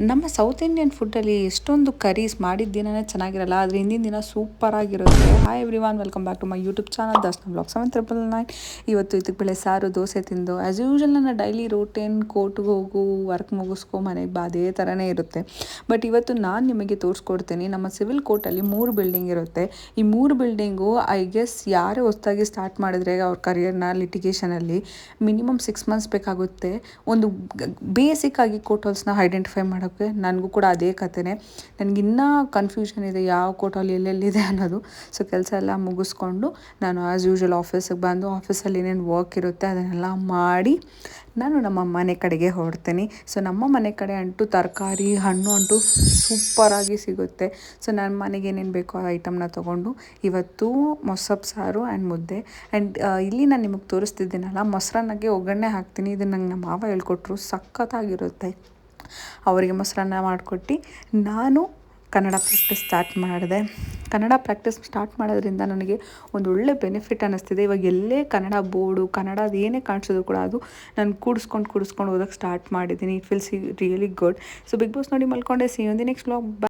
ನಮ್ಮ south Indian ಫುಡ್ಡಲ್ಲಿ ಎಷ್ಟೊಂದು curries ಮಾಡಿದ ದಿನವೇ ಚೆನ್ನಾಗಿರಲ್ಲ, ಆದರೆ ಹಿಂದಿನ ದಿನ ಸೂಪರಾಗಿರುತ್ತೆ. Hi everyone, welcome back to my YouTube channel Darshana blog 799. ಇವತ್ತು ಇದಕ್ಕೆ ಬೇಳೆ ಸಾರು ದೋಸೆ ತಿಂದು ಆ್ಯಸ್ ಯೂಶಲ್ ನನ್ನ ಡೈಲಿ ರೂಟೀನ್ ಕೋರ್ಟ್ಗೆ ಹೋಗು, ವರ್ಕ್ ಮುಗಿಸ್ಕೊ, ಮನೆಗೆ ಬಾ, ಅದೇ ಥರನೇ ಇರುತ್ತೆ. ಬಟ್ ಇವತ್ತು ನಾನು ನಿಮಗೆ ತೋರಿಸ್ಕೊಡ್ತೀನಿ. ನಮ್ಮ ಸಿವಿಲ್ ಕೋರ್ಟಲ್ಲಿ 3 ಬಿಲ್ಡಿಂಗ್ ಇರುತ್ತೆ. ಈ 3 ಬಿಲ್ಡಿಂಗು ಐ ಗೆಸ್ ಯಾರೇ ಹೊಸದಾಗಿ ಸ್ಟಾರ್ಟ್ ಮಾಡಿದ್ರೆ ಅವ್ರ ಕರಿಯರ್ನ ಲಿಟಿಗೇಷನಲ್ಲಿ ಮಿನಿಮಮ್ 6 ಮಂತ್ಸ್ ಬೇಕಾಗುತ್ತೆ. ಒಂದು ಬೇಸಿಕ್ಕಾಗಿ ಕೋರ್ಟ್ ಹಾಲ್ಸ್ನ ಐಡೆಂಟಿಫೈ ಮಾಡೋಕ್ಕೆ ನನಗೂ ಕೂಡ ಅದೇ ಕಥೆನೇ. ನನಗಿನ್ನೂ ಕನ್ಫ್ಯೂಷನ್ ಇದೆ ಯಾವ ಕೋರ್ಟ್ ಹಾಲ್ ಎಲ್ಲೆಲ್ಲಿದೆ ಅನ್ನೋದು. ಸೊ ಕೆಲಸ ಎಲ್ಲ ಮುಗಿಸ್ಕೊಂಡು ನಾನು ಆ್ಯಸ್ ಯೂಶುವಲ್ ಆಫೀಸಿಗೆ ಬಂದು ಆಫೀಸಲ್ಲಿ ಏನೇನು ವರ್ಕ್ ಇರುತ್ತೆ ಅದನ್ನೆಲ್ಲ ಮಾಡಿ ನಾನು ನಮ್ಮ ಮನೆ ಕಡೆಗೆ ಹೊರಡ್ತೀನಿ. ಸೊ ನಮ್ಮ ಮನೆ ಕಡೆ ಅಂಟು ತರಕಾರಿ ಹಣ್ಣು ಅಂಟು ಸೂಪರಾಗಿ ಸಿಗುತ್ತೆ. ಸೊ ನನ್ನ ಮನೆಗೆ ಏನೇನು ಬೇಕೋ ಆ ಐಟಮ್ನ ತೊಗೊಂಡು ಇವತ್ತು ಮೊಸಪ್ ಸಾರು ಆ್ಯಂಡ್ ಮುದ್ದೆ ಆ್ಯಂಡ್ ಇಲ್ಲಿ ನಾನು ನಿಮಗೆ ತೋರಿಸ್ತಿದ್ದೀನಲ್ಲ ಮೊಸರನ್ನಕ್ಕೆ ಒಗ್ಗರಣೆ ಹಾಕ್ತೀನಿ. ಇದನ್ನು ನಂಗೆ ನಮ್ಮ ಮಾವ ಹೇಳ್ಕೊಟ್ರು, ಸಖತ್ತಾಗಿರುತ್ತೆ. ಅವರಿಗೆ ಮೊಸರನ್ನ ಮಾಡಿಕೊಟ್ಟು ನಾನು ಕನ್ನಡ ಪ್ರಾಕ್ಟೀಸ್ ಸ್ಟಾರ್ಟ್ ಮಾಡಿದೆ. ಕನ್ನಡ ಪ್ರಾಕ್ಟೀಸ್ ಸ್ಟಾರ್ಟ್ ಮಾಡೋದ್ರಿಂದ ನನಗೆ ಒಂದು ಒಳ್ಳೆ ಬೆನಿಫಿಟ್ ಅನ್ನಿಸ್ತಿದೆ. ಇವಾಗ ಎಲ್ಲೇ ಕನ್ನಡ ಬೋರ್ಡು ಕನ್ನಡದ ಏನೇ ಕಾಣಿಸೋದು ಕೂಡ ಅದು ನಾನು ಕೂಡಿಸ್ಕೊಂಡು ಓದೋಕ್ಕೆ ಸ್ಟಾರ್ಟ್ ಮಾಡಿದ್ದೀನಿ. It feels really good. So Bigg Boss ನೋಡಿ ಮಲ್ಕೊಂಡೆ. See you in the next vlog.